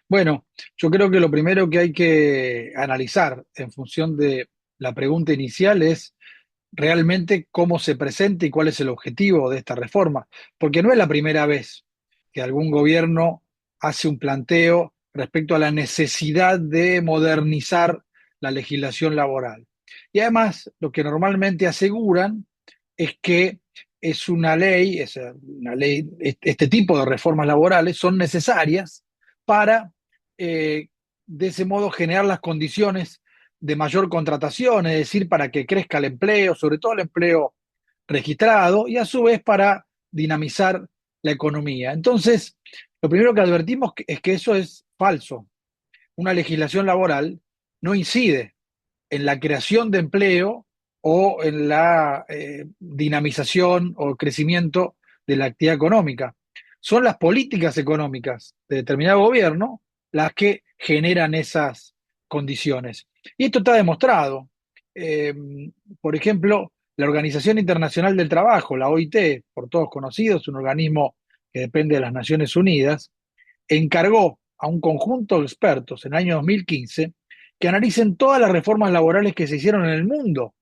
Bueno, yo creo que lo primero que hay que analizar en función de la pregunta inicial es realmente cómo se presenta y cuál es el objetivo de esta reforma, porque no es la primera vez que algún gobierno hace un planteo respecto a la necesidad de modernizar la legislación laboral. Y además, lo que normalmente aseguran es que este tipo de reformas laborales son necesarias para, de ese modo, generar las condiciones de mayor contratación, es decir, para que crezca el empleo, sobre todo el empleo registrado, y a su vez para dinamizar la economía. Entonces, lo primero que advertimos es que eso es falso. Una legislación laboral no incide en la creación de empleo o en la dinamización o crecimiento de la actividad económica. Son las políticas económicas de determinado gobierno las que generan esas condiciones. Y esto está demostrado. Eh, por ejemplo, la Organización Internacional del Trabajo, la OIT, por todos conocidos, un organismo que depende de las Naciones Unidas, encargó a un conjunto de expertos en el año 2015 que analicen todas las reformas laborales que se hicieron en el mundo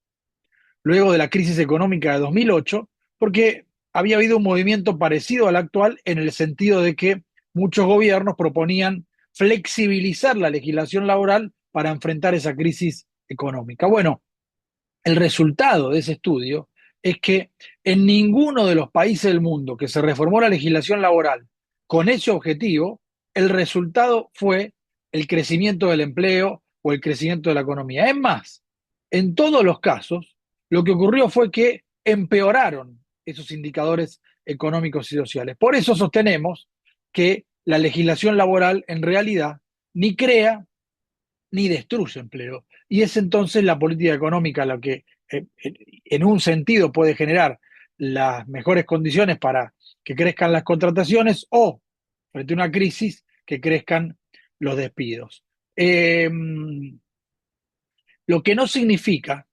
luego de la crisis económica de 2008, porque había habido un movimiento parecido al actual en el sentido de que muchos gobiernos proponían flexibilizar la legislación laboral para enfrentar esa crisis económica. Bueno, el resultado de ese estudio es que en ninguno de los países del mundo que se reformó la legislación laboral con ese objetivo, el resultado fue el crecimiento del empleo o el crecimiento de la economía. Es más, en todos los casos, lo que ocurrió fue que empeoraron esos indicadores económicos y sociales. Por eso sostenemos que la legislación laboral en realidad ni crea ni destruye empleo. Y es entonces la política económica la que, en un sentido, puede generar las mejores condiciones para que crezcan las contrataciones o, frente a una crisis, que crezcan los despidos. Eh, lo que no significa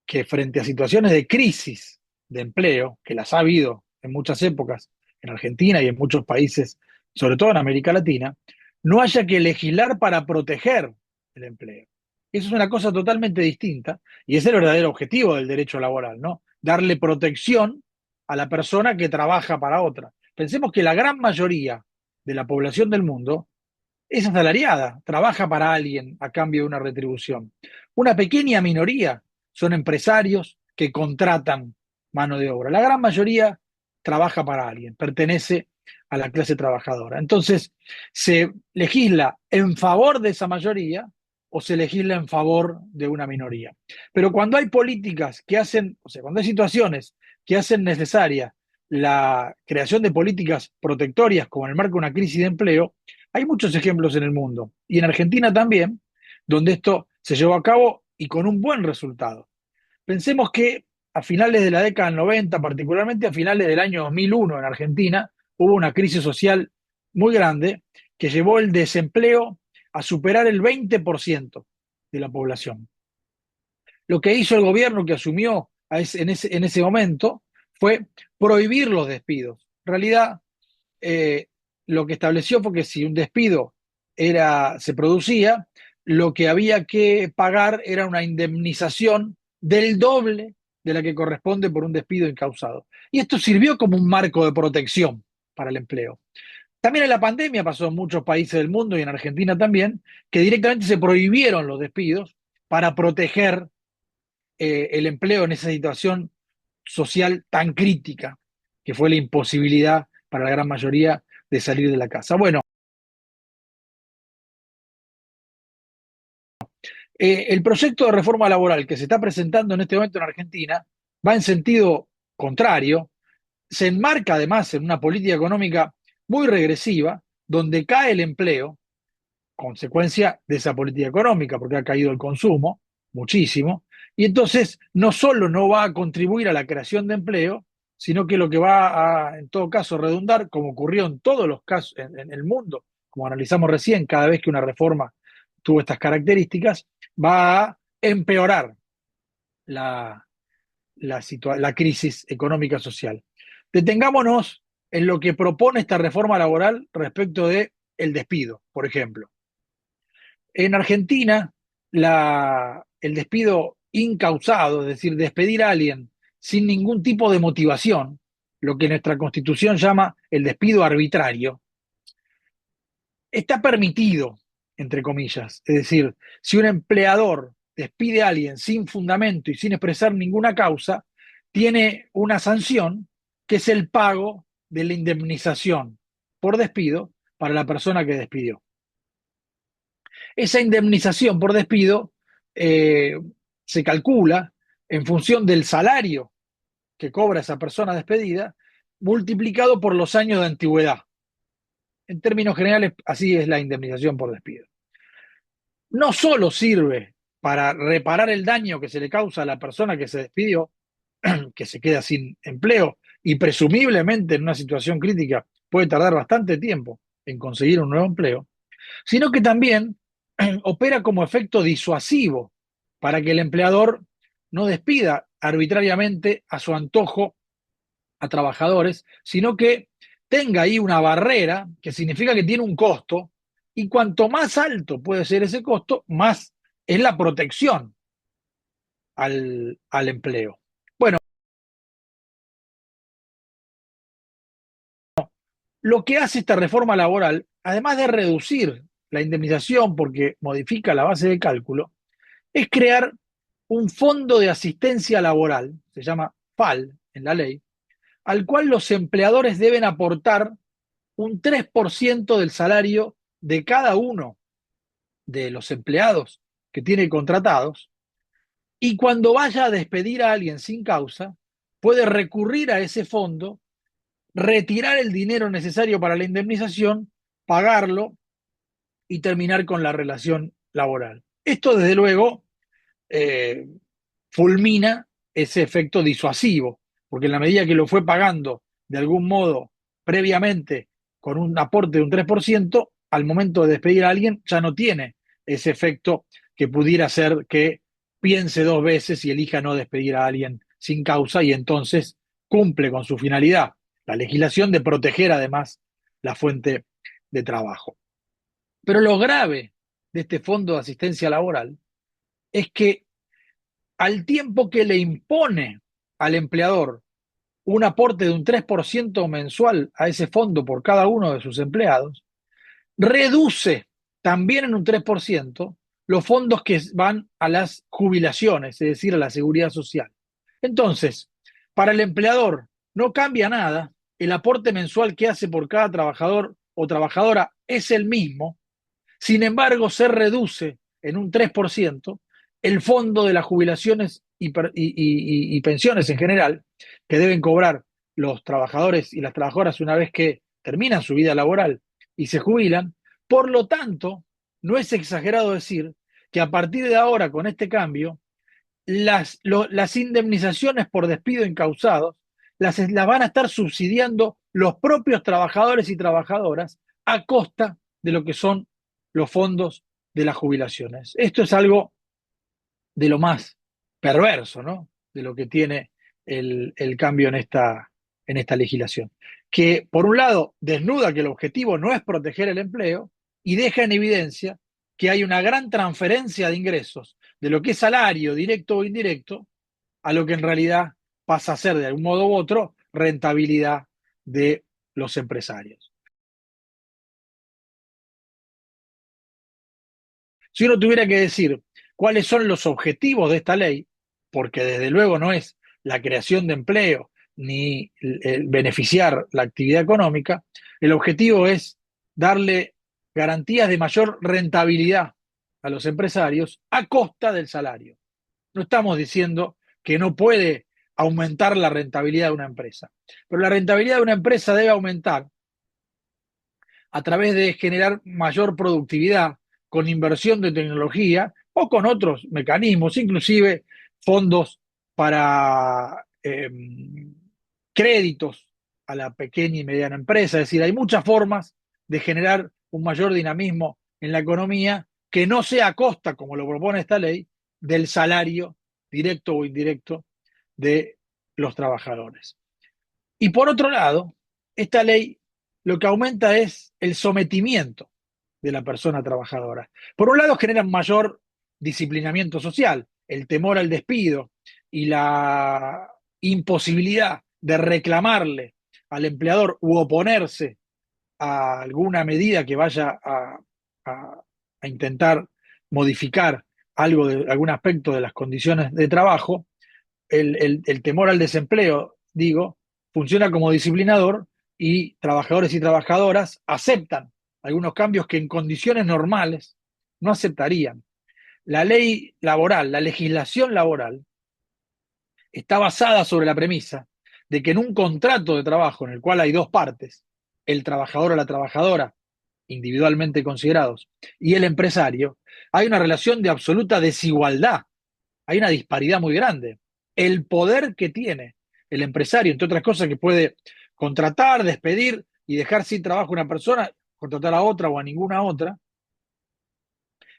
que frente a situaciones de crisis de empleo, que las ha habido en muchas épocas en Argentina y en muchos países, sobre todo en América Latina, no haya que legislar para proteger el empleo. Eso es una cosa totalmente distinta y es el verdadero objetivo del derecho laboral, ¿no? Darle protección a la persona que trabaja para otra. Pensemos que la gran mayoría de la población del mundo es asalariada, trabaja para alguien a cambio de una retribución. Una pequeña minoría son empresarios que contratan mano de obra. La gran mayoría trabaja para alguien, pertenece a la clase trabajadora. Entonces, ¿se legisla en favor de esa mayoría o se legisla en favor de una minoría? Pero cuando hay políticas que hacen, o sea, cuando hay situaciones que hacen necesaria la creación de políticas protectorias como en el marco de una crisis de empleo, hay muchos ejemplos en el mundo y en Argentina también, donde esto se llevó a cabo y con un buen resultado. Pensemos que a finales de la década del 90, particularmente a finales del año 2001 en Argentina, hubo una crisis social muy grande que llevó el desempleo a superar el 20% de la población. Lo que hizo el gobierno que asumió en ese momento fue prohibir los despidos. En realidad, eh, lo que estableció fue que si un despido se producía, lo que había que pagar era una indemnización del doble de la que corresponde por un despido incausado. Y esto sirvió como un marco de protección para el empleo. También en la pandemia pasó en muchos países del mundo y en Argentina también, que directamente se prohibieron los despidos para proteger el empleo en esa situación social tan crítica que fue la imposibilidad para la gran mayoría de salir de la casa. Bueno, el proyecto de reforma laboral que se está presentando en este momento en Argentina va en sentido contrario, se enmarca además en una política económica muy regresiva, donde cae el empleo, consecuencia de esa política económica, porque ha caído el consumo muchísimo, y entonces no solo no va a contribuir a la creación de empleo, sino que lo que va a, en todo caso, redundar, como ocurrió en todos los casos en el mundo, como analizamos recién, cada vez que una reforma tuvo estas características, va a empeorar la, la crisis económica social. Detengámonos en lo que propone esta reforma laboral respecto de el despido, por ejemplo. En Argentina, el despido incausado, es decir, despedir a alguien sin ningún tipo de motivación, lo que nuestra Constitución llama el despido arbitrario, está permitido, entre comillas. Es decir, si un empleador despide a alguien sin fundamento y sin expresar ninguna causa, tiene una sanción que es el pago de la indemnización por despido para la persona que despidió. Esa indemnización por despido eh, se calcula en función del salario que cobra esa persona despedida multiplicado por los años de antigüedad. En términos generales, así es la indemnización por despido. No solo sirve para reparar el daño que se le causa a la persona que se despidió, que se queda sin empleo y presumiblemente en una situación crítica puede tardar bastante tiempo en conseguir un nuevo empleo, sino que también opera como efecto disuasivo para que el empleador no despida arbitrariamente a su antojo a trabajadores, sino que tenga ahí una barrera que significa que tiene un costo y cuanto más alto puede ser ese costo, más es la protección al empleo. Bueno, lo que hace esta reforma laboral, además de reducir la indemnización porque modifica la base de cálculo, es crear un fondo de asistencia laboral, se llama FAL en la ley, al cual los empleadores deben aportar un 3% del salario de cada uno de los empleados que tiene contratados, y cuando vaya a despedir a alguien sin causa, puede recurrir a ese fondo, retirar el dinero necesario para la indemnización, pagarlo y terminar con la relación laboral. Esto, desde luego, eh, fulmina ese efecto disuasivo, porque en la medida que lo fue pagando de algún modo previamente con un aporte de un 3%, al momento de despedir a alguien ya no tiene ese efecto que pudiera hacer que piense dos veces y elija no despedir a alguien sin causa y entonces cumple con su finalidad, la legislación de proteger además la fuente de trabajo. Pero lo grave de este fondo de asistencia laboral es que al tiempo que le impone al empleador un aporte de un 3% mensual a ese fondo por cada uno de sus empleados, reduce también en un 3% los fondos que van a las jubilaciones, es decir, a la seguridad social. Entonces, para el empleador no cambia nada, el aporte mensual que hace por cada trabajador o trabajadora es el mismo, sin embargo, se reduce en un 3% el fondo de las jubilaciones y pensiones en general que deben cobrar los trabajadores y las trabajadoras una vez que terminan su vida laboral y se jubilan. Por lo tanto, no es exagerado decir que a partir de ahora, con este cambio, las indemnizaciones por despido incausados las van a estar subsidiando los propios trabajadores y trabajadoras a costa de lo que son los fondos de las jubilaciones. Esto es algo de lo más perverso, ¿no? De lo que tiene el cambio en esta legislación. Que, por un lado, desnuda que el objetivo no es proteger el empleo y deja en evidencia que hay una gran transferencia de ingresos de lo que es salario, directo o indirecto, a lo que en realidad pasa a ser, de algún modo u otro, rentabilidad de los empresarios. Si uno tuviera que decir cuáles son los objetivos de esta ley, porque desde luego no es la creación de empleo ni el beneficiar la actividad económica, el objetivo es darle garantías de mayor rentabilidad a los empresarios a costa del salario. No estamos diciendo que no puede aumentar la rentabilidad de una empresa, pero la rentabilidad de una empresa debe aumentar a través de generar mayor productividad con inversión de tecnología o con otros mecanismos, inclusive fondos para créditos a la pequeña y mediana empresa. Es decir, hay muchas formas de generar un mayor dinamismo en la economía que no sea a costa, como lo propone esta ley, del salario directo o indirecto de los trabajadores. Y por otro lado, esta ley lo que aumenta es el sometimiento de la persona trabajadora. Por un lado, generan mayor disciplinamiento social, el temor al despido y la imposibilidad de reclamarle al empleador u oponerse a alguna medida que vaya a, a intentar modificar algo de algún aspecto de las condiciones de trabajo, el temor al desempleo, digo, funciona como disciplinador y trabajadores y trabajadoras aceptan algunos cambios que en condiciones normales no aceptarían. La ley laboral, la legislación laboral, está basada sobre la premisa de que en un contrato de trabajo en el cual hay dos partes, el trabajador o la trabajadora, individualmente considerados, y el empresario, hay una relación de absoluta desigualdad, hay una disparidad muy grande. El poder que tiene el empresario, entre otras cosas, que puede contratar, despedir y dejar sin trabajo a una persona, contratar a otra o a ninguna otra,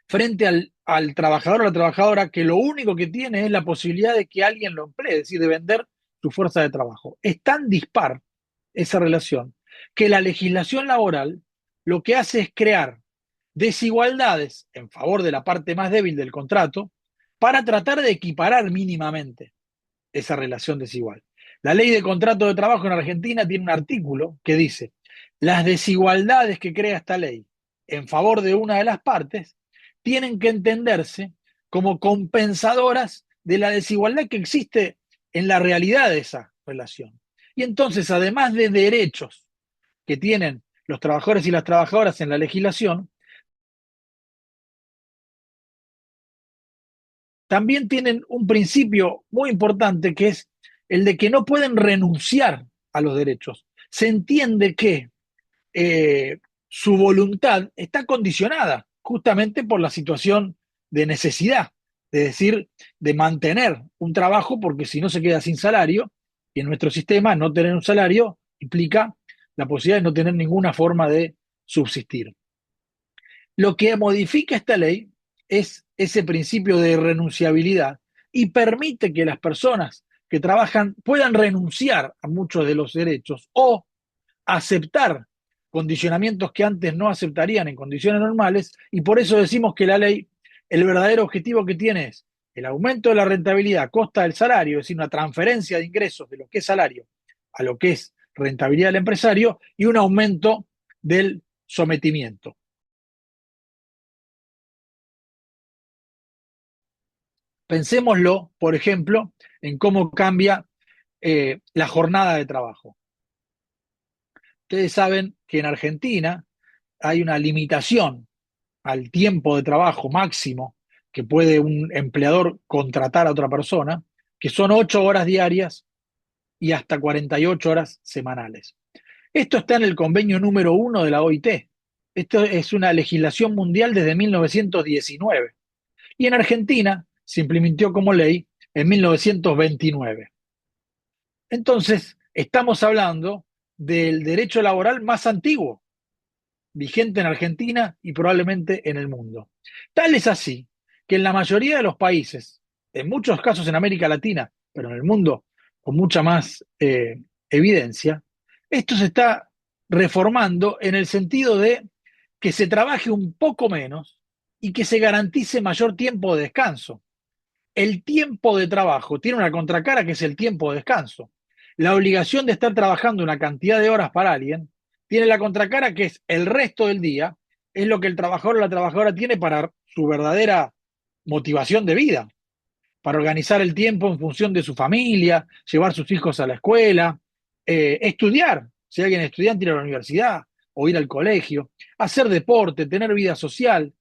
frente al trabajador o la trabajadora que lo único que tiene es la posibilidad de que alguien lo emplee, es decir, de vender su fuerza de trabajo. Es tan dispar esa relación que la legislación laboral lo que hace es crear desigualdades en favor de la parte más débil del contrato para tratar de equiparar mínimamente esa relación desigual. La ley de contrato de trabajo en Argentina tiene un artículo que dice, las desigualdades que crea esta ley en favor de una de las partes tienen que entenderse como compensadoras de la desigualdad que existe en la realidad de esa relación. Y entonces, además de derechos que tienen los trabajadores y las trabajadoras en la legislación, también tienen un principio muy importante que es el de que no pueden renunciar a los derechos. Se entiende que su voluntad está condicionada justamente por la situación de necesidad, es decir, de mantener un trabajo porque si no se queda sin salario, y en nuestro sistema no tener un salario implica la posibilidad de no tener ninguna forma de subsistir. Lo que modifica esta ley es ese principio de renunciabilidad y permite que las personas que trabajan puedan renunciar a muchos de los derechos o aceptar condicionamientos que antes no aceptarían en condiciones normales, y por eso decimos que la ley, el verdadero objetivo que tiene es el aumento de la rentabilidad a costa del salario, es decir, una transferencia de ingresos de lo que es salario a lo que es rentabilidad del empresario y un aumento del sometimiento. Pensémoslo, por ejemplo, en cómo cambia la jornada de trabajo. Ustedes saben que en Argentina hay una limitación al tiempo de trabajo máximo que puede un empleador contratar a otra persona, que son 8 horas diarias y hasta 48 horas semanales. Esto está en el convenio número 1 de la OIT. Esto es una legislación mundial desde 1919. Y en Argentina se implementó como ley en 1929. Entonces, estamos hablando del derecho laboral más antiguo vigente en Argentina y probablemente en el mundo. Tal es así que en la mayoría de los países, en muchos casos en América Latina, pero en el mundo con mucha más evidencia, esto se está reformando en el sentido de que se trabaje un poco menos y que se garantice mayor tiempo de descanso. El tiempo de trabajo tiene una contracara que es el tiempo de descanso. La obligación de estar trabajando una cantidad de horas para alguien tiene la contracara que es el resto del día, es lo que el trabajador o la trabajadora tiene para su verdadera motivación de vida, para organizar el tiempo en función de su familia, llevar sus hijos a la escuela, estudiar, si alguien es estudiante, ir a la universidad o ir al colegio, hacer deporte, tener vida social,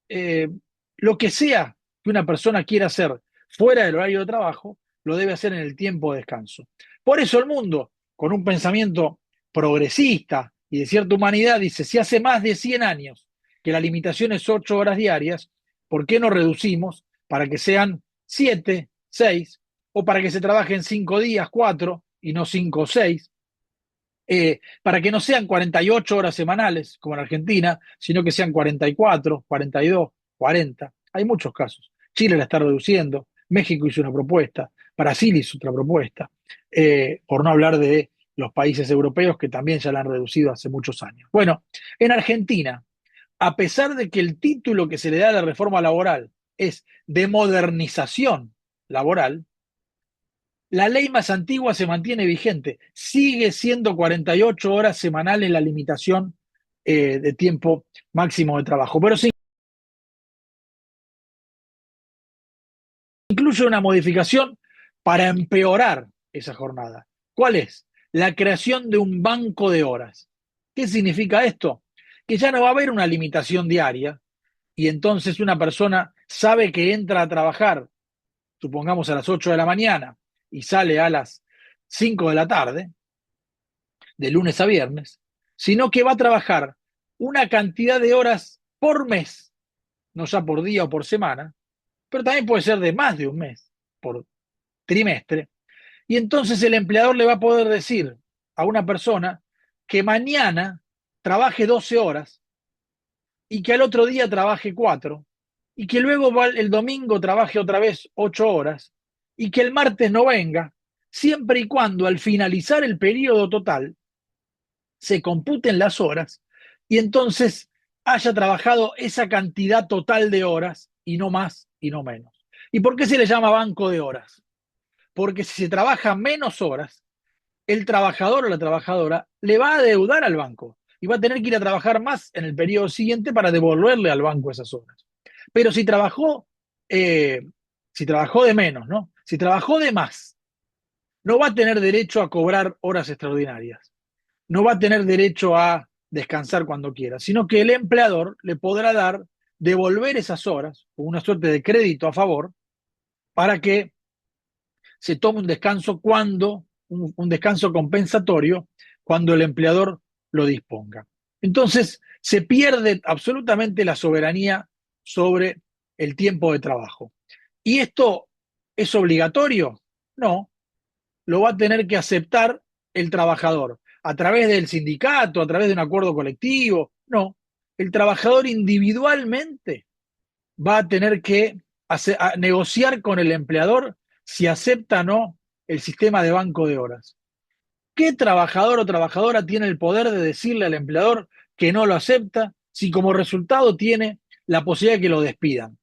eh, lo que sea que una persona quiera hacer fuera del horario de trabajo, lo debe hacer en el tiempo de descanso. Por eso el mundo, con un pensamiento progresista y de cierta humanidad, dice, si hace más de 100 años que la limitación es 8 horas diarias, ¿por qué no reducimos para que sean 7, 6, o para que se trabajen 5 días, 4, y no 5 o 6? Para que no sean 48 horas semanales, como en Argentina, sino que sean 44, 42, 40. Hay muchos casos. Chile la está reduciendo, México hizo una propuesta, Brasil hizo otra propuesta, por no hablar de los países europeos que también ya la han reducido hace muchos años. Bueno, en Argentina, a pesar de que el título que se le da a la reforma laboral es de modernización laboral, la ley más antigua se mantiene vigente, sigue siendo 48 horas semanales la limitación de tiempo máximo de trabajo, pero se incluye una modificación para empeorar esa jornada. ¿Cuál es? La creación de un banco de horas. ¿Qué significa esto? Que ya no va a haber una limitación diaria y entonces una persona sabe que entra a trabajar, supongamos a las 8 de la mañana, y sale a las 5 de la tarde, de lunes a viernes, sino que va a trabajar una cantidad de horas por mes, no ya por día o por semana, pero también puede ser de más de un mes, por trimestre, y entonces el empleador le va a poder decir a una persona que mañana trabaje 12 horas y que al otro día trabaje 4 y que luego el domingo trabaje otra vez 8 horas y que el martes no venga, siempre y cuando al finalizar el periodo total se computen las horas y entonces haya trabajado esa cantidad total de horas y no más y no menos. ¿Y por qué se le llama banco de horas? Porque si se trabaja menos horas, el trabajador o la trabajadora le va a adeudar al banco y va a tener que ir a trabajar más en el periodo siguiente para devolverle al banco esas horas. Pero eh, si trabajó de menos, ¿no? Si trabajó de más, no va a tener derecho a cobrar horas extraordinarias, no va a tener derecho a descansar cuando quiera, sino que el empleador le podrá devolver esas horas, con una suerte de crédito a favor, para que se tome un descanso un descanso compensatorio cuando el empleador lo disponga. Entonces, se pierde absolutamente la soberanía sobre el tiempo de trabajo. ¿Y esto es obligatorio? No, lo va a tener que aceptar el trabajador a través del sindicato, a través de un acuerdo colectivo. No, el trabajador individualmente va a tener que negociar con el empleador si acepta o no el sistema de banco de horas. ¿Qué trabajador o trabajadora tiene el poder de decirle al empleador que no lo acepta si como resultado tiene la posibilidad de que lo despidan?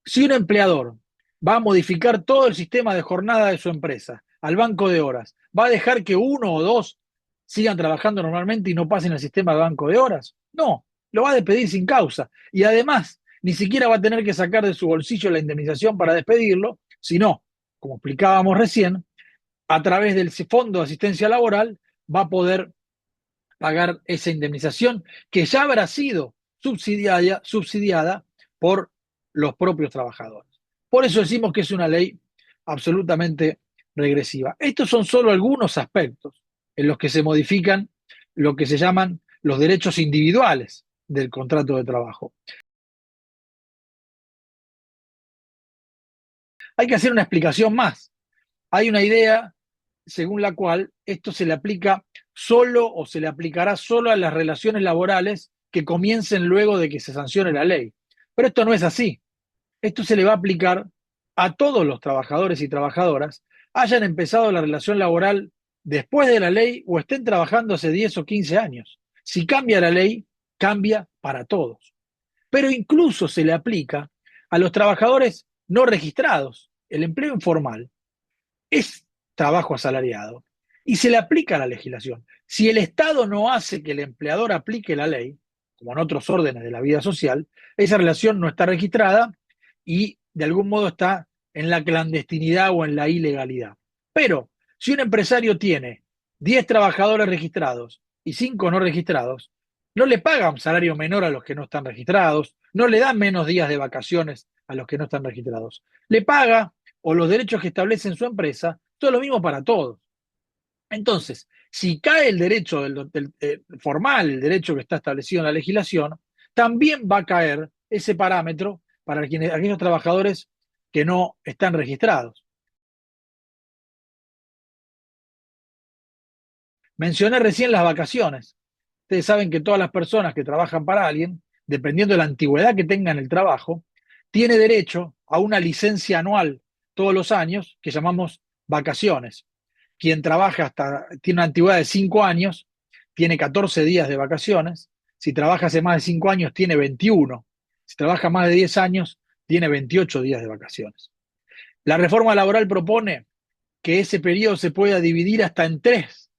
Si un empleador va a modificar todo el sistema de jornada de su empresa al banco de horas, ¿va a dejar que uno o dos sigan trabajando normalmente y no pasen el sistema de banco de horas? No, lo va a despedir sin causa. Y además, ni siquiera va a tener que sacar de su bolsillo la indemnización para despedirlo, sino, como explicábamos recién, a través del Fondo de Asistencia Laboral va a poder pagar esa indemnización que ya habrá sido subsidiada por los propios trabajadores. Por eso decimos que es una ley absolutamente regresiva. Estos son solo algunos aspectos en los que se modifican lo que se llaman los derechos individuales del contrato de trabajo. Hay que hacer una explicación más. Hay una idea según la cual esto se le aplica solo o se le aplicará solo a las relaciones laborales que comiencen luego de que se sancione la ley. Pero esto no es así. Esto se le va a aplicar a todos los trabajadores y trabajadoras, hayan empezado la relación laboral después de la ley o estén trabajando hace 10 o 15 años. Si cambia la ley, cambia para todos. Pero incluso se le aplica a los trabajadores no registrados. El empleo informal es trabajo asalariado y se le aplica la legislación. Si el Estado no hace que el empleador aplique la ley, como en otros órdenes de la vida social, esa relación no está registrada y de algún modo está en la clandestinidad o en la ilegalidad. Pero si un empresario tiene 10 trabajadores registrados y 5 no registrados, no le paga un salario menor a los que no están registrados, no le da menos días de vacaciones a los que no están registrados. Le paga o los derechos que establece en su empresa, todo lo mismo para todos. Entonces, si cae el derecho formal, el derecho que está establecido en la legislación, también va a caer ese parámetro para aquellos trabajadores que no están registrados. Mencioné recién las vacaciones. Ustedes saben que todas las personas que trabajan para alguien, dependiendo de la antigüedad que tengan el trabajo, tiene derecho a una licencia anual todos los años que llamamos vacaciones. Quien trabaja tiene una antigüedad de 5 años, tiene 14 días de vacaciones, Si trabaja hace más de 5 años, tiene 21. Si trabaja más de 10 años, tiene 28 días de vacaciones. La reforma laboral propone que ese periodo se pueda dividir hasta en 3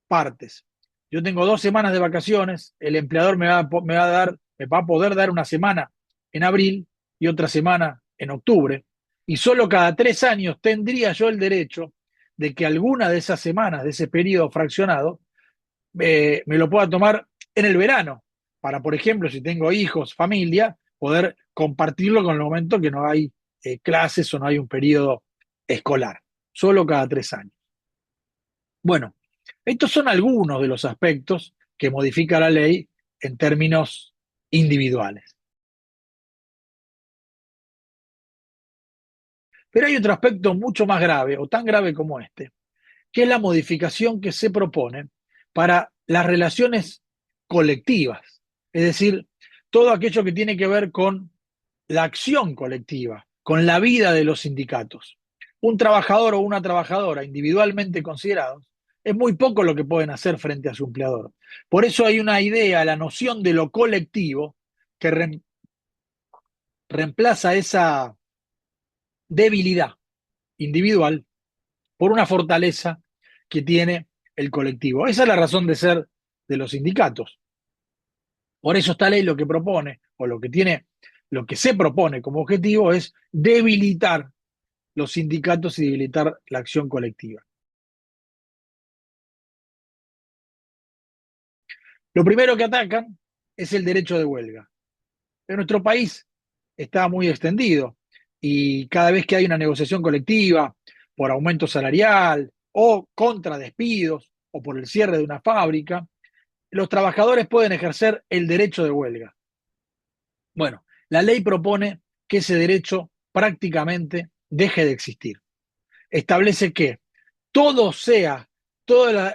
partes. Yo tengo 2 semanas de vacaciones, el empleador me va a poder dar una semana en abril y otra semana en octubre, y solo cada 3 años tendría yo el derecho de que alguna de esas semanas, de ese periodo fraccionado, me lo pueda tomar en el verano, para, por ejemplo, si tengo hijos, familia, poder compartirlo con el momento que no hay clases o no hay un periodo escolar, solo cada 3 años. Bueno, estos son algunos de los aspectos que modifica la ley en términos individuales. Pero hay otro aspecto mucho más grave, o tan grave como este, que es la modificación que se propone para las relaciones colectivas, es decir, todo aquello que tiene que ver con la acción colectiva, con la vida de los sindicatos. Un trabajador o una trabajadora individualmente considerados es muy poco lo que pueden hacer frente a su empleador. Por eso hay una idea, la noción de lo colectivo, que reemplaza esa debilidad individual por una fortaleza que tiene el colectivo. Esa es la razón de ser de los sindicatos. Por eso esta ley lo que propone, o lo que se propone como objetivo es debilitar los sindicatos y debilitar la acción colectiva. Lo primero que atacan es el derecho de huelga. En nuestro país está muy extendido y cada vez que hay una negociación colectiva por aumento salarial o contra despidos o por el cierre de una fábrica, los trabajadores pueden ejercer el derecho de huelga. Bueno, la ley propone que ese derecho prácticamente deje de existir. Establece que todo sea,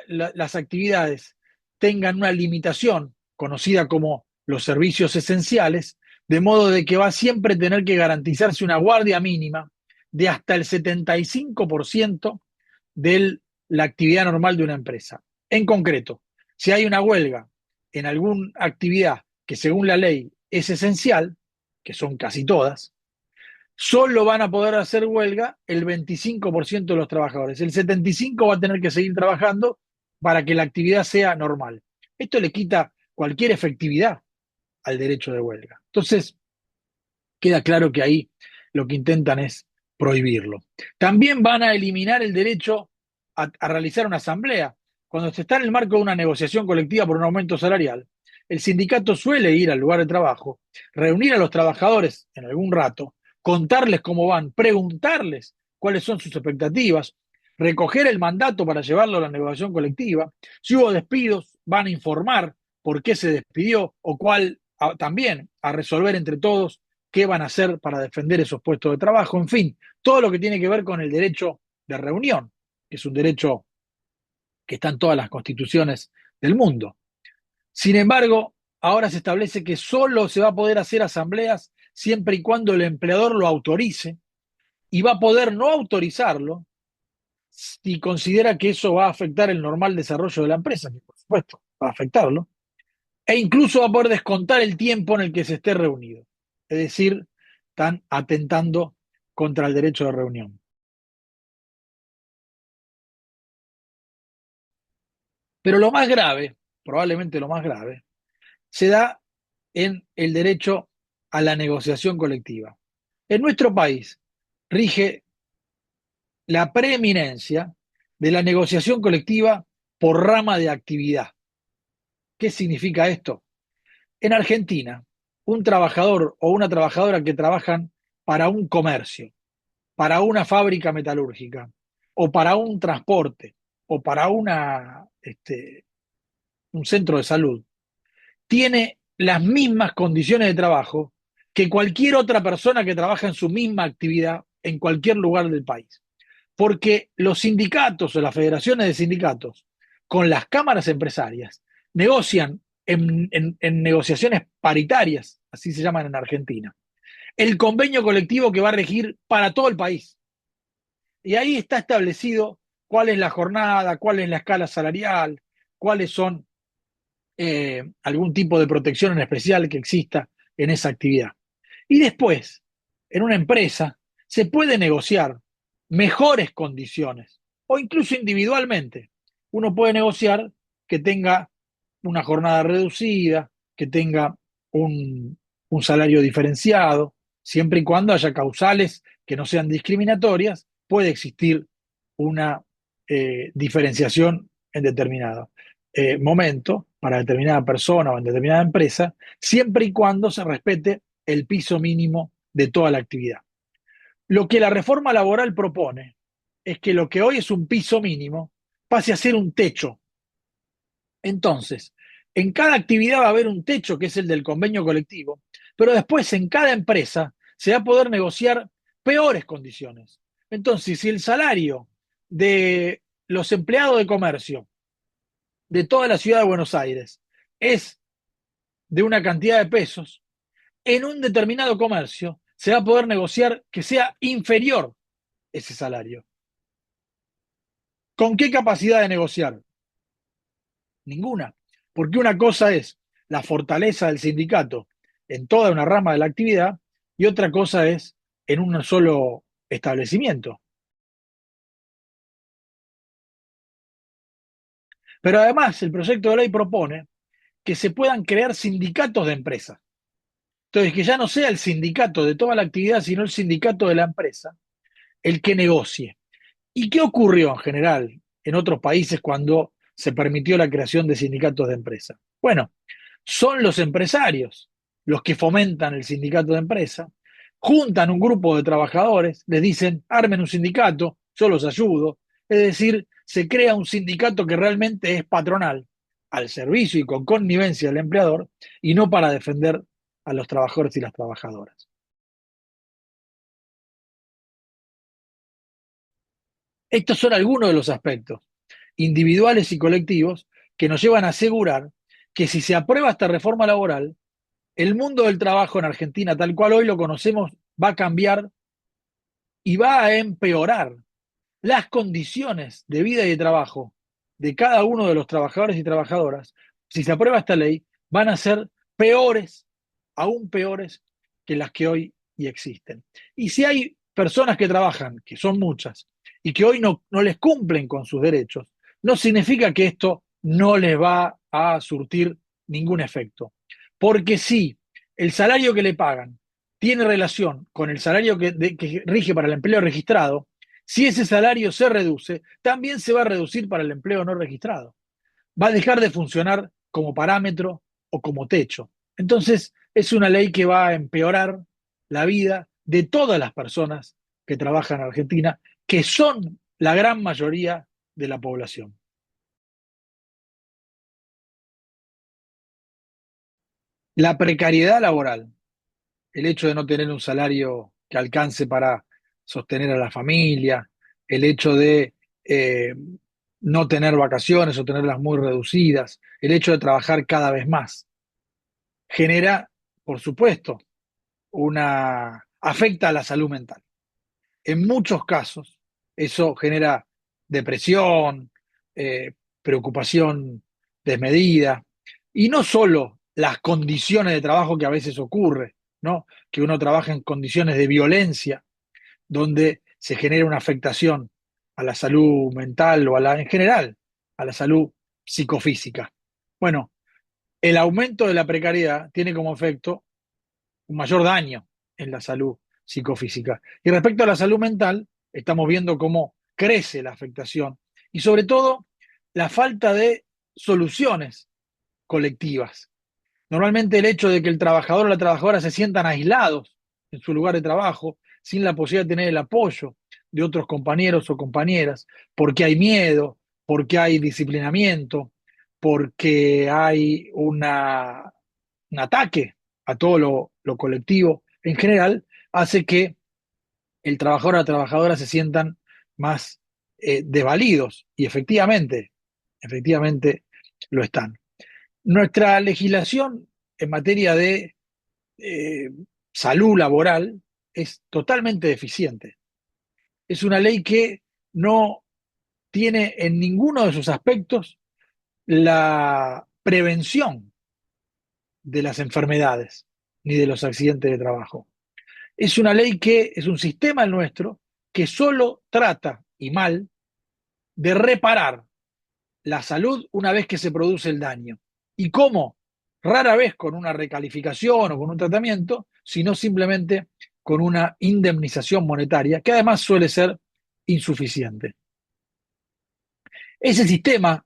las actividades tengan una limitación conocida como los servicios esenciales, de modo de que va a siempre tener que garantizarse una guardia mínima de hasta el 75% de la actividad normal de una empresa. En concreto, si hay una huelga en alguna actividad que según la ley es esencial, que son casi todas, solo van a poder hacer huelga el 25% de los trabajadores. El 75% va a tener que seguir trabajando para que la actividad sea normal. Esto le quita cualquier efectividad al derecho de huelga. Entonces, queda claro que ahí lo que intentan es prohibirlo. También van a eliminar el derecho a realizar una asamblea. Cuando se está en el marco de una negociación colectiva por un aumento salarial, el sindicato suele ir al lugar de trabajo, reunir a los trabajadores en algún rato, contarles cómo van, preguntarles cuáles son sus expectativas, recoger el mandato para llevarlo a la negociación colectiva. Si hubo despidos, van a informar por qué se despidió o cuál también a resolver entre todos qué van a hacer para defender esos puestos de trabajo, en fin, todo lo que tiene que ver con el derecho de reunión, que es un derecho que está en todas las constituciones del mundo. Sin embargo, ahora se establece que solo se va a poder hacer asambleas siempre y cuando el empleador lo autorice y va a poder no autorizarlo si considera que eso va a afectar el normal desarrollo de la empresa, que por supuesto va a afectarlo, e incluso va a poder descontar el tiempo en el que se esté reunido. Es decir, están atentando contra el derecho de reunión. Pero lo más grave, probablemente lo más grave, se da en el derecho a la negociación colectiva. En nuestro país rige la preeminencia de la negociación colectiva por rama de actividad. ¿Qué significa esto? En Argentina, un trabajador o una trabajadora que trabajan para un comercio, para una fábrica metalúrgica, o para un transporte, o para un centro de salud, tiene las mismas condiciones de trabajo que cualquier otra persona que trabaja en su misma actividad en cualquier lugar del país. Porque los sindicatos o las federaciones de sindicatos con las cámaras empresarias negocian en negociaciones paritarias, así se llaman en Argentina, el convenio colectivo que va a regir para todo el país. Y ahí está establecido cuál es la jornada, cuál es la escala salarial, cuáles son algún tipo de protección en especial que exista en esa actividad. Y después, en una empresa, se puede negociar mejores condiciones o incluso individualmente. Uno puede negociar que tenga una jornada reducida, que tenga un salario diferenciado, siempre y cuando haya causales que no sean discriminatorias, puede existir una diferenciación en determinado momento para determinada persona o en determinada empresa, siempre y cuando se respete el piso mínimo de toda la actividad. Lo que la reforma laboral propone es que lo que hoy es un piso mínimo pase a ser un techo. Entonces, en cada actividad va a haber un techo, que es el del convenio colectivo, pero después en cada empresa se va a poder negociar peores condiciones. Entonces, si el salario de los empleados de comercio de toda la ciudad de Buenos Aires es de una cantidad de pesos, en un determinado comercio se va a poder negociar que sea inferior ese salario. ¿Con qué capacidad de negociar? Ninguna. Porque una cosa es la fortaleza del sindicato en toda una rama de la actividad y otra cosa es en un solo establecimiento. Pero además el proyecto de ley propone que se puedan crear sindicatos de empresas. Entonces, que ya no sea el sindicato de toda la actividad, sino el sindicato de la empresa el que negocie. ¿Y qué ocurrió en general en otros países cuando se permitió la creación de sindicatos de empresa? Bueno, son los empresarios los que fomentan el sindicato de empresa, juntan un grupo de trabajadores, les dicen, armen un sindicato, yo los ayudo. Es decir, se crea un sindicato que realmente es patronal, al servicio y con connivencia del empleador, y no para defender a los trabajadores y las trabajadoras. Estos son algunos de los aspectos individuales y colectivos que nos llevan a asegurar que si se aprueba esta reforma laboral, el mundo del trabajo en Argentina, tal cual hoy lo conocemos, va a cambiar y va a empeorar. Las condiciones de vida y de trabajo de cada uno de los trabajadores y trabajadoras, si se aprueba esta ley, van a ser peores, aún peores que las que hoy y existen. Y si hay personas que trabajan, que son muchas, y que hoy no les cumplen con sus derechos, no significa que esto no les va a surtir ningún efecto. Porque si el salario que le pagan tiene relación con el salario que rige para el empleo registrado, si ese salario se reduce, también se va a reducir para el empleo no registrado. Va a dejar de funcionar como parámetro o como techo. Entonces, es una ley que va a empeorar la vida de todas las personas que trabajan en Argentina, que son la gran mayoría de la población. La precariedad laboral, el hecho de no tener un salario que alcance para sostener a la familia, el hecho de no tener vacaciones o tenerlas muy reducidas, el hecho de trabajar cada vez más, genera, por supuesto, afecta a la salud mental. En muchos casos, eso genera depresión, preocupación desmedida, y no solo las condiciones de trabajo que a veces ocurre, ¿no? Que uno trabaja en condiciones de violencia, donde se genera una afectación a la salud mental o en general, a la salud psicofísica. Bueno, el aumento de la precariedad tiene como efecto un mayor daño en la salud psicofísica. Y respecto a la salud mental, estamos viendo cómo crece la afectación y sobre todo la falta de soluciones colectivas. Normalmente el hecho de que el trabajador o la trabajadora se sientan aislados en su lugar de trabajo, sin la posibilidad de tener el apoyo de otros compañeros o compañeras, porque hay miedo, porque hay disciplinamiento, porque hay un ataque a todo lo colectivo en general, hace que el trabajador o la trabajadora se sientan más desvalidos y efectivamente lo están. Nuestra legislación en materia de eh, salud laboral es totalmente deficiente. Es una ley que no tiene en ninguno de sus aspectos la prevención de las enfermedades ni de los accidentes de trabajo. Es una ley que es un sistema el nuestro que solo trata, y mal, de reparar la salud una vez que se produce el daño. ¿Y cómo? Rara vez con una recalificación o con un tratamiento, sino simplemente con una indemnización monetaria, que además suele ser insuficiente. Ese sistema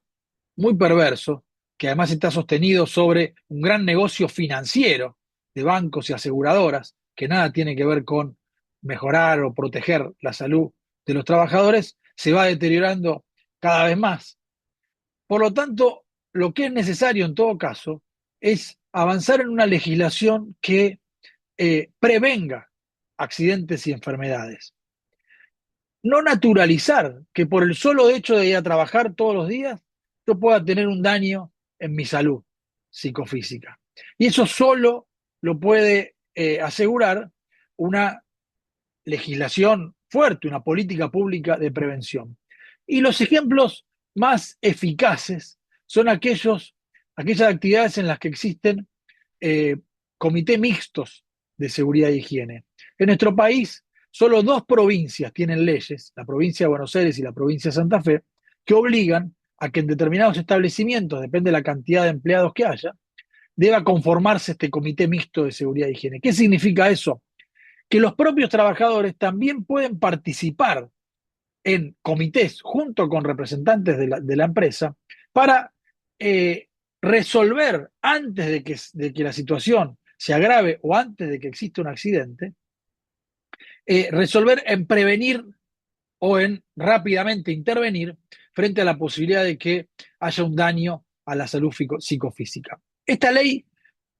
muy perverso, que además está sostenido sobre un gran negocio financiero de bancos y aseguradoras, que nada tiene que ver con mejorar o proteger la salud de los trabajadores, se va deteriorando cada vez más. Por lo tanto, lo que es necesario en todo caso es avanzar en una legislación que prevenga accidentes y enfermedades. No naturalizar que por el solo hecho de ir a trabajar todos los días yo pueda tener un daño en mi salud psicofísica. Y eso solo lo puede asegurar una legislación fuerte, una política pública de prevención. Y los ejemplos más eficaces son aquellas actividades en las que existen eh, comités mixtos de seguridad e higiene. En nuestro país, solo dos provincias tienen leyes, la provincia de Buenos Aires y la provincia de Santa Fe, que obligan a que en determinados establecimientos, depende de la cantidad de empleados que haya, deba conformarse este comité mixto de seguridad e higiene. ¿Qué significa eso? Que los propios trabajadores también pueden participar en comités junto con representantes de la empresa para resolver antes de que la situación se agrave o antes de que exista un accidente, resolver en prevenir o en rápidamente intervenir frente a la posibilidad de que haya un daño a la salud psicofísica. Esta ley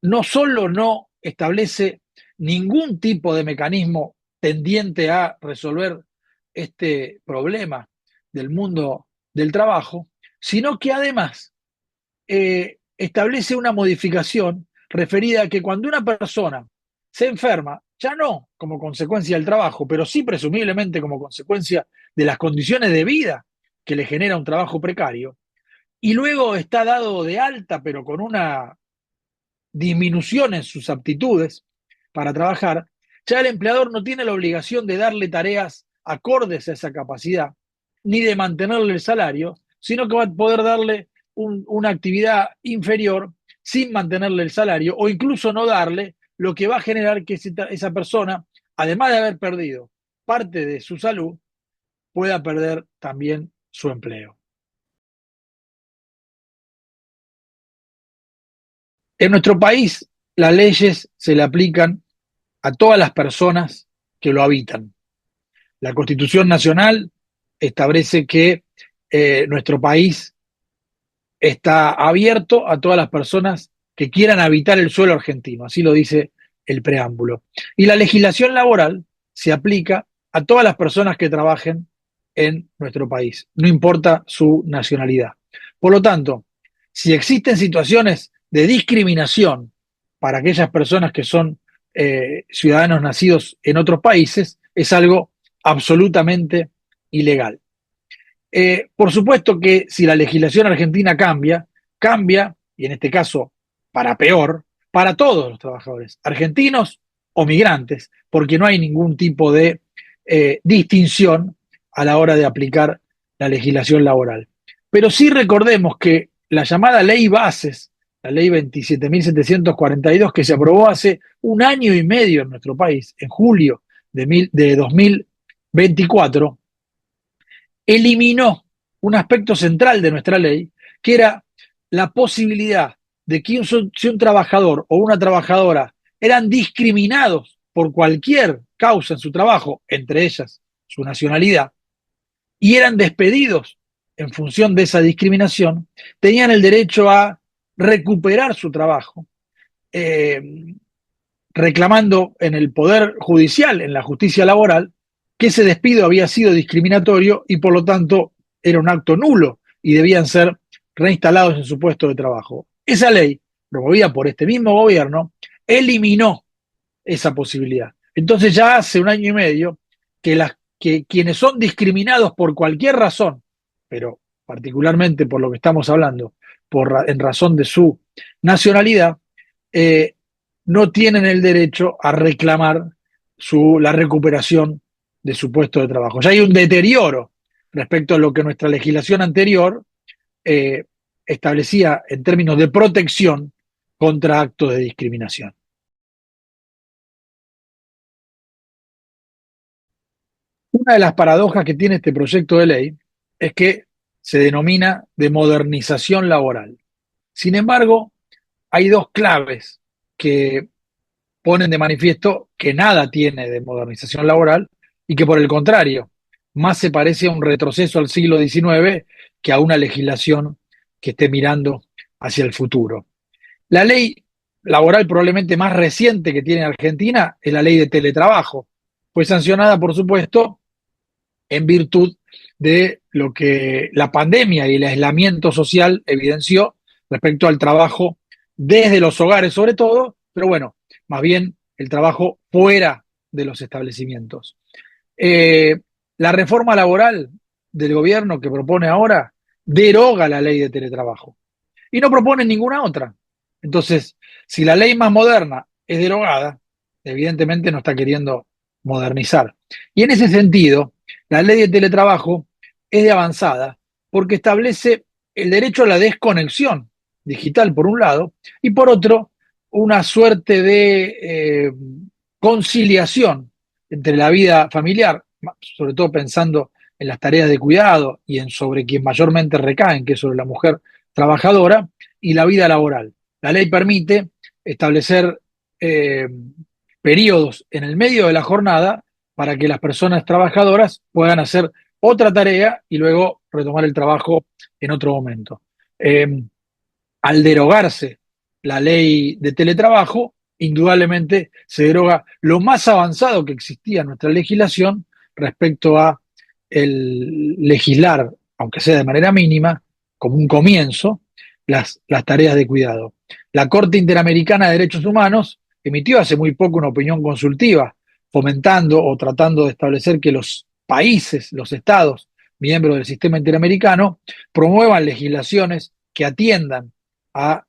no solo no establece ningún tipo de mecanismo tendiente a resolver este problema del mundo del trabajo, sino que además establece una modificación referida a que cuando una persona se enferma, ya no como consecuencia del trabajo, pero sí presumiblemente como consecuencia de las condiciones de vida que le genera un trabajo precario, y luego está dado de alta, pero con una disminución en sus aptitudes para trabajar, ya el empleador no tiene la obligación de darle tareas acordes a esa capacidad, ni de mantenerle el salario, sino que va a poder darle una actividad inferior sin mantenerle el salario o incluso no darle, lo que va a generar que esa persona, además de haber perdido parte de su salud, pueda perder también su empleo. En nuestro país, las leyes se le aplican a todas las personas que lo habitan. La Constitución Nacional establece que nuestro país está abierto a todas las personas que quieran habitar el suelo argentino, así lo dice el preámbulo. Y la legislación laboral se aplica a todas las personas que trabajen en nuestro país, no importa su nacionalidad. Por lo tanto, si existen situaciones de discriminación para aquellas personas que son ciudadanos nacidos en otros países, es algo absolutamente ilegal. Por supuesto que si la legislación argentina cambia, y en este caso para peor, para todos los trabajadores, argentinos o migrantes, porque no hay ningún tipo de distinción a la hora de aplicar la legislación laboral. Pero sí recordemos que la llamada ley bases, la ley 27.742, que se aprobó hace un año y medio en nuestro país, en julio de 2024, eliminó un aspecto central de nuestra ley, que era la posibilidad de que si un trabajador o una trabajadora eran discriminados por cualquier causa en su trabajo, entre ellas su nacionalidad, y eran despedidos en función de esa discriminación, tenían el derecho a recuperar su trabajo, reclamando en el Poder Judicial, en la justicia laboral, que ese despido había sido discriminatorio y por lo tanto era un acto nulo y debían ser reinstalados en su puesto de trabajo. Esa ley, promovida por este mismo gobierno, eliminó esa posibilidad. Entonces ya hace un año y medio que quienes son discriminados por cualquier razón, pero particularmente por lo que estamos hablando, en razón de su nacionalidad, eh, no tienen el derecho a reclamar la recuperación de su puesto de trabajo. Ya hay un deterioro respecto a lo que nuestra legislación anterior eh, establecía en términos de protección contra actos de discriminación. Una de las paradojas que tiene este proyecto de ley es que se denomina de modernización laboral. Sin embargo, hay dos claves que ponen de manifiesto que nada tiene de modernización laboral y que por el contrario, más se parece a un retroceso al siglo XIX que a una legislación que esté mirando hacia el futuro. La ley laboral probablemente más reciente que tiene Argentina es la ley de teletrabajo. Fue sancionada, por supuesto, en virtud de lo que la pandemia y el aislamiento social evidenció respecto al trabajo desde los hogares sobre todo, pero bueno, más bien el trabajo fuera de los establecimientos. Eh, la reforma laboral del gobierno que propone ahora deroga la ley de teletrabajo y no propone ninguna otra. Entonces, si la ley más moderna es derogada, evidentemente no está queriendo modernizar. Y en ese sentido, la ley de teletrabajo es de avanzada porque establece el derecho a la desconexión digital por un lado y por otro una suerte de conciliación entre la vida familiar, sobre todo pensando en las tareas de cuidado y en sobre quien mayormente recaen, que es sobre la mujer trabajadora, y la vida laboral. La ley permite establecer eh, periodos en el medio de la jornada para que las personas trabajadoras puedan hacer otra tarea y luego retomar el trabajo en otro momento. Al derogarse la ley de teletrabajo, indudablemente se deroga lo más avanzado que existía en nuestra legislación respecto a el legislar, aunque sea de manera mínima, como un comienzo, las tareas de cuidado. La Corte Interamericana de Derechos Humanos emitió hace muy poco una opinión consultiva, fomentando o tratando de establecer que los países, los estados, miembros del sistema interamericano, promuevan legislaciones que atiendan a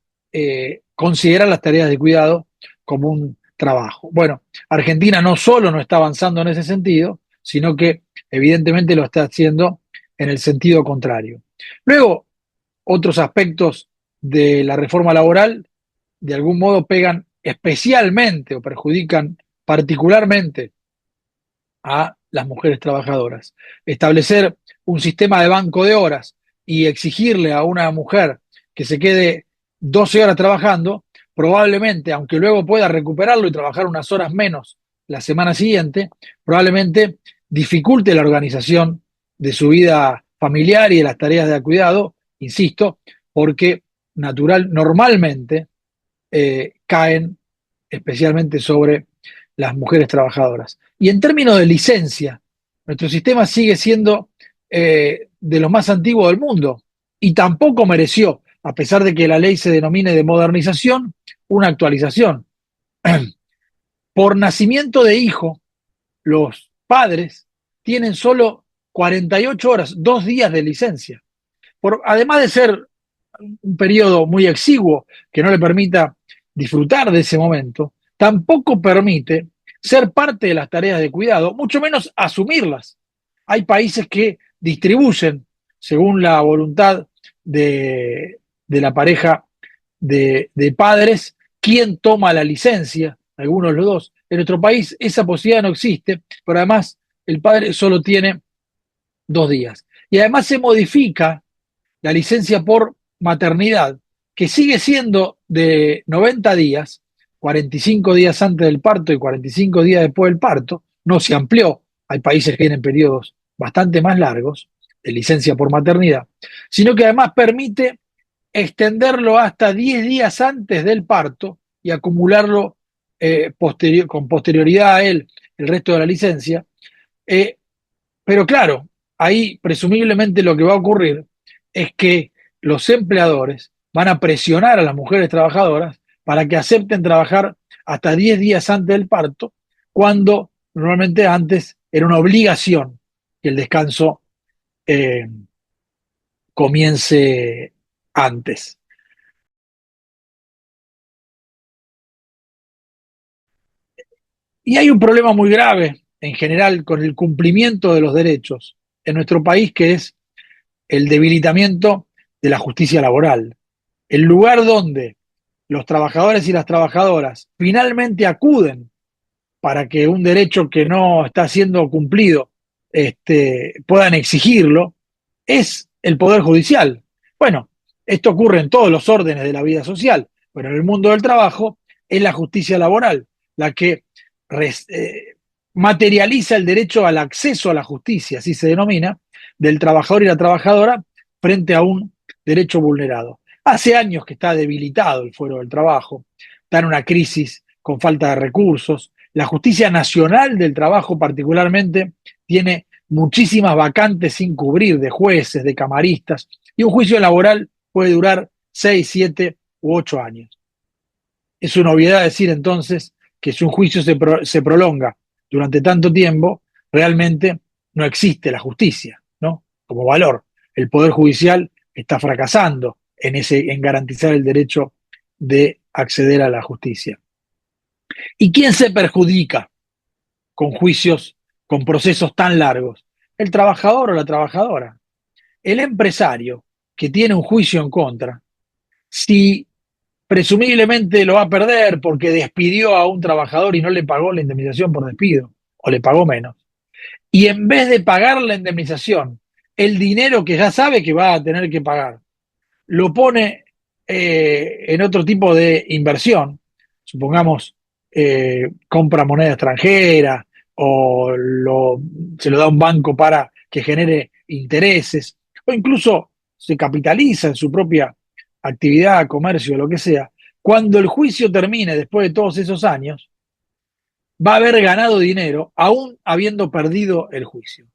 considerar las tareas de cuidado como un trabajo. Bueno, Argentina no solo no está avanzando en ese sentido, sino que evidentemente lo está haciendo en el sentido contrario. Luego, otros aspectos de la reforma laboral de algún modo pegan especialmente o perjudican particularmente a las mujeres trabajadoras. Establecer un sistema de banco de horas y exigirle a una mujer que se quede 12 horas trabajando, probablemente, aunque luego pueda recuperarlo y trabajar unas horas menos la semana siguiente, probablemente dificulte la organización de su vida familiar y de las tareas de cuidado, insisto, porque normalmente caen especialmente sobre las mujeres trabajadoras. Y en términos de licencia, nuestro sistema sigue siendo de los más antiguos del mundo y tampoco mereció, a pesar de que la ley se denomine de modernización, una actualización. Por nacimiento de hijo, los padres tienen solo 48 horas, 2 días de licencia. Además de ser un periodo muy exiguo que no le permita disfrutar de ese momento, tampoco permite ser parte de las tareas de cuidado, mucho menos asumirlas. Hay países que distribuyen, según la voluntad de la pareja de padres, quién toma la licencia, algunos de los dos. En nuestro país esa posibilidad no existe, pero además el padre solo tiene 2 días. Y además se modifica la licencia por maternidad, que sigue siendo de 90 días, 45 días antes del parto y 45 días después del parto, no se amplió, hay países que tienen periodos bastante más largos de licencia por maternidad, sino que además permite extenderlo hasta 10 días antes del parto y acumularlo con posterioridad a él el resto de la licencia. Eh, pero claro, ahí presumiblemente lo que va a ocurrir es que los empleadores van a presionar a las mujeres trabajadoras para que acepten trabajar hasta 10 días antes del parto, cuando normalmente antes era una obligación que el descanso eh, comience antes. Y hay un problema muy grave en general con el cumplimiento de los derechos en nuestro país, que es el debilitamiento de la justicia laboral. El lugar donde los trabajadores y las trabajadoras finalmente acuden para que un derecho que no está siendo cumplido puedan exigirlo, es el Poder Judicial. Bueno, esto ocurre en todos los órdenes de la vida social, pero en el mundo del trabajo es la justicia laboral la que res, materializa el derecho al acceso a la justicia, así se denomina, del trabajador y la trabajadora frente a un derecho vulnerado. Hace años que está debilitado el fuero del trabajo, está en una crisis con falta de recursos. La justicia nacional del trabajo particularmente tiene muchísimas vacantes sin cubrir de jueces, de camaristas, y un juicio laboral puede durar 6, 7 u 8 años. Es una obviedad decir entonces que si un juicio se prolonga durante tanto tiempo, realmente no existe la justicia, ¿no? Como valor. El Poder Judicial está fracasando en garantizar el derecho de acceder a la justicia. ¿Y quién se perjudica con juicios, con procesos tan largos? El trabajador o la trabajadora. El empresario que tiene un juicio en contra, si presumiblemente lo va a perder porque despidió a un trabajador y no le pagó la indemnización por despido, o le pagó menos, y en vez de pagar la indemnización, el dinero que ya sabe que va a tener que pagar, lo pone en otro tipo de inversión, supongamos compra moneda extranjera o se lo da a un banco para que genere intereses, o incluso se capitaliza en su propia actividad, comercio, lo que sea. Cuando el juicio termine después de todos esos años, va a haber ganado dinero aún habiendo perdido el juicio.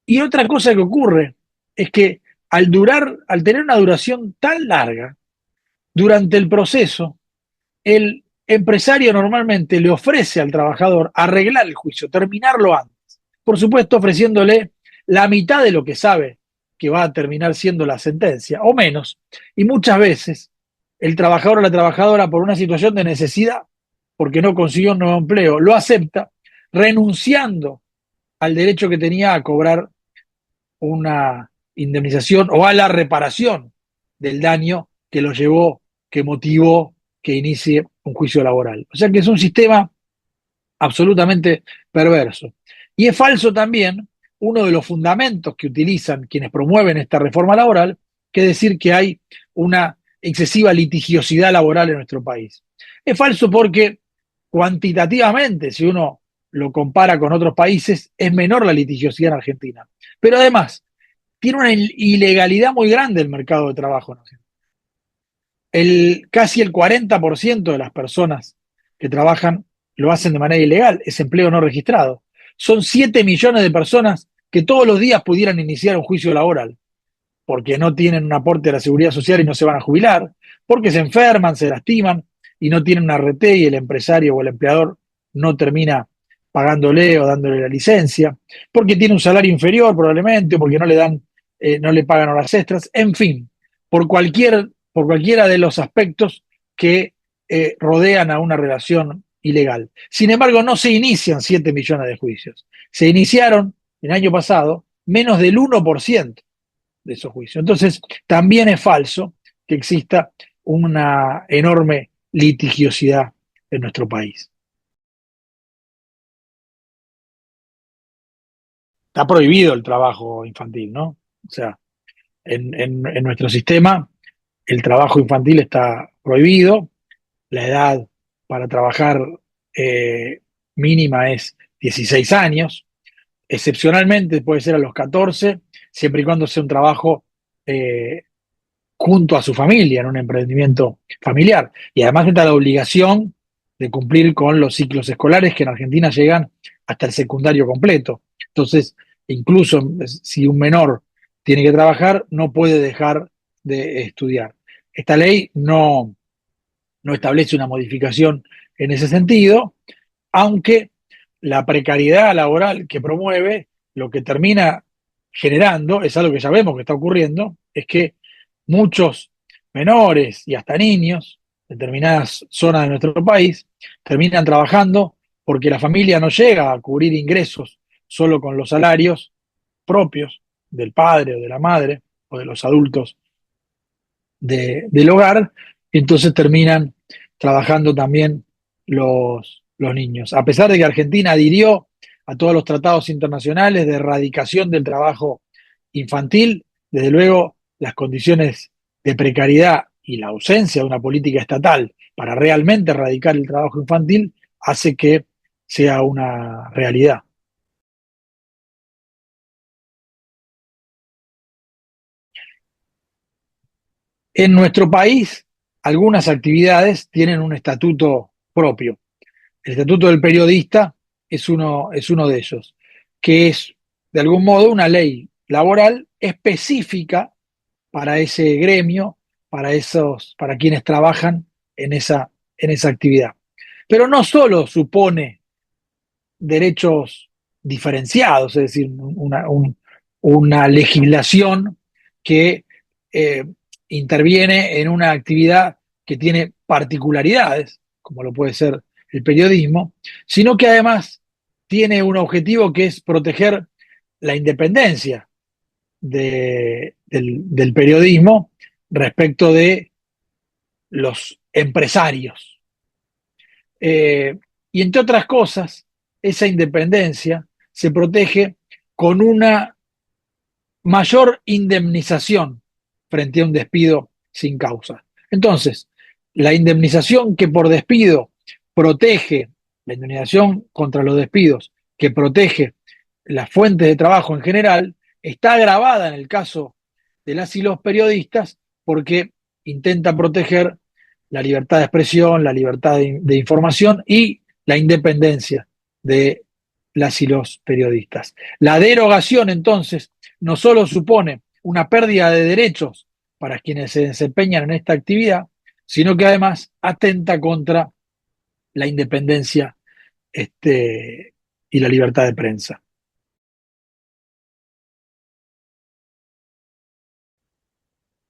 Y otra cosa que ocurre es que al tener una duración tan larga, durante el proceso, el empresario normalmente le ofrece al trabajador arreglar el juicio, terminarlo antes. Por supuesto, ofreciéndole la mitad de lo que sabe que va a terminar siendo la sentencia, o menos. Y muchas veces el trabajador o la trabajadora, por una situación de necesidad, porque no consiguió un nuevo empleo, lo acepta, renunciando al derecho que tenía a cobrar una indemnización o a la reparación del daño que lo llevó, que motivó que inicie un juicio laboral. O sea que es un sistema absolutamente perverso. Y es falso también uno de los fundamentos que utilizan quienes promueven esta reforma laboral, que es decir que hay una excesiva litigiosidad laboral en nuestro país. Es falso porque cuantitativamente, si uno lo compara con otros países, es menor la litigiosidad en Argentina. Pero además, tiene una ilegalidad muy grande el mercado de trabajo en Argentina. Casi el 40% de las personas que trabajan lo hacen de manera ilegal, es empleo no registrado. Son 7 millones de personas que todos los días pudieran iniciar un juicio laboral, porque no tienen un aporte a la seguridad social y no se van a jubilar, porque se enferman, se lastiman y no tienen una RT y el empresario o el empleador no termina pagándole o dándole la licencia, porque tiene un salario inferior probablemente, o porque no le pagan horas extras, en fin, por cualquiera de los aspectos que rodean a una relación ilegal. Sin embargo, no se inician 7 millones de juicios. Se iniciaron el año pasado menos del 1% de esos juicios. Entonces, también es falso que exista una enorme litigiosidad en nuestro país. Está prohibido el trabajo infantil, ¿no? O sea, en nuestro sistema el trabajo infantil está prohibido, la edad para trabajar eh, mínima es 16 años, excepcionalmente puede ser a los 14, siempre y cuando sea un trabajo junto a su familia, en un emprendimiento familiar. Y además está la obligación de cumplir con los ciclos escolares que en Argentina llegan hasta el secundario completo. Entonces, incluso si un menor tiene que trabajar, no puede dejar de estudiar. Esta ley no establece una modificación en ese sentido, aunque la precariedad laboral que promueve lo que termina generando, es algo que ya vemos que está ocurriendo, es que muchos menores y hasta niños, en determinadas zonas de nuestro país, terminan trabajando porque la familia no llega a cubrir ingresos solo con los salarios propios del padre o de la madre o de los adultos del hogar, y entonces terminan trabajando también los niños. A pesar de que Argentina adhirió a todos los tratados internacionales de erradicación del trabajo infantil, desde luego las condiciones de precariedad y la ausencia de una política estatal para realmente erradicar el trabajo infantil hace que sea una realidad. En nuestro país, algunas actividades tienen un estatuto propio. El estatuto del periodista es uno de ellos, que es, de algún modo, una ley laboral específica para ese gremio, para quienes trabajan en esa actividad. Pero no solo supone derechos diferenciados, es decir, una legislación que eh, interviene en una actividad que tiene particularidades, como lo puede ser el periodismo, sino que además tiene un objetivo que es proteger la independencia del periodismo respecto de los empresarios. Eh, y entre otras cosas, esa independencia se protege con una mayor indemnización frente a un despido sin causa. Entonces, la indemnización que por despido protege, la indemnización contra los despidos que protege las fuentes de trabajo en general, está agravada en el caso de las y los periodistas porque intenta proteger la libertad de expresión, la libertad de información y la independencia de las y los periodistas. La derogación, entonces, no solo supone una pérdida de derechos para quienes se desempeñan en esta actividad, sino que además atenta contra la independencia y la libertad de prensa.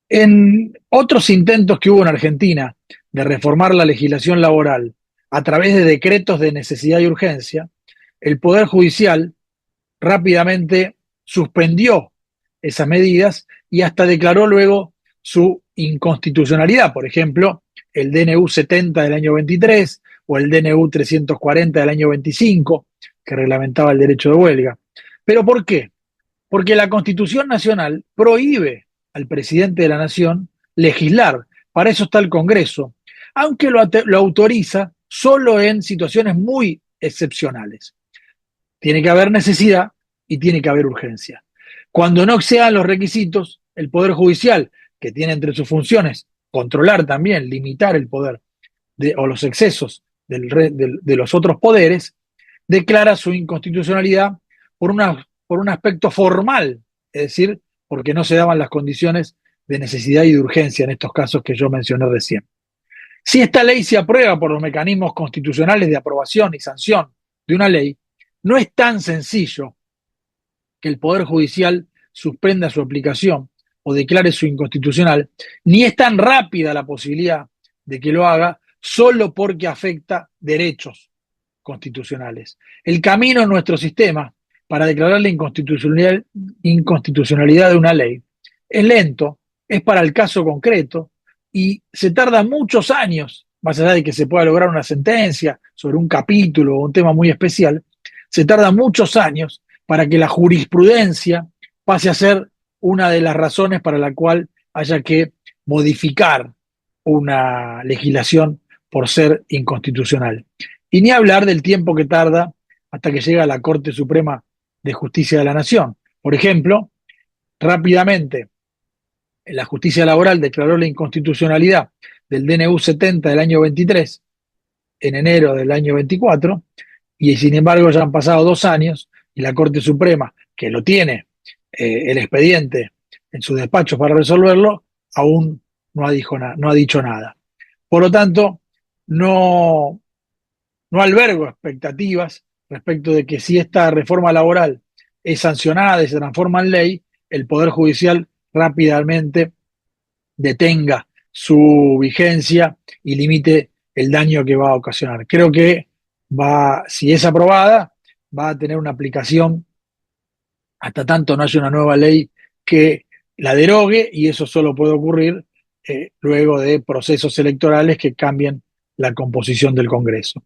En otros intentos que hubo en Argentina de reformar la legislación laboral a través de decretos de necesidad y urgencia, el Poder Judicial rápidamente suspendió esas medidas y hasta declaró luego su inconstitucionalidad. Por ejemplo, el DNU 70 del año 23 o el DNU 340 del año 25, que reglamentaba el derecho de huelga. ¿Pero por qué? Porque la Constitución Nacional prohíbe al presidente de la Nación legislar. Para eso está el Congreso, aunque lo autoriza solo en situaciones muy excepcionales. Tiene que haber necesidad y tiene que haber urgencia. Cuando no excedan los requisitos, el Poder Judicial, que tiene entre sus funciones controlar también, limitar el poder o los excesos de los otros poderes, declara su inconstitucionalidad por un aspecto formal, es decir, porque no se daban las condiciones de necesidad y de urgencia en estos casos que yo mencioné recién. Si esta ley se aprueba por los mecanismos constitucionales de aprobación y sanción de una ley, no es tan sencillo que el Poder Judicial suspenda su aplicación o declare su inconstitucional, ni es tan rápida la posibilidad de que lo haga solo porque afecta derechos constitucionales. El camino en nuestro sistema para declarar la inconstitucionalidad de una ley es lento, es para el caso concreto y se tarda muchos años, más allá de que se pueda lograr una sentencia sobre un capítulo o un tema muy especial, se tarda muchos años para que la jurisprudencia pase a ser una de las razones para la cual haya que modificar una legislación por ser inconstitucional. Y ni hablar del tiempo que tarda hasta que llega a la Corte Suprema de Justicia de la Nación. Por ejemplo, rápidamente la justicia laboral declaró la inconstitucionalidad del DNU 70 del año 23 en enero del año 24 y sin embargo ya han pasado 2 años y la Corte Suprema, que lo tiene el expediente en su despacho para resolverlo, aún no ha dicho nada. Por lo tanto, no, no albergo expectativas respecto de que si esta reforma laboral es sancionada y se transforma en ley, el Poder Judicial rápidamente detenga su vigencia y limite el daño que va a ocasionar. Creo que va, si es aprobada, va a tener una aplicación hasta tanto no haya una nueva ley que la derogue, y eso solo puede ocurrir luego de procesos electorales que cambien la composición del Congreso.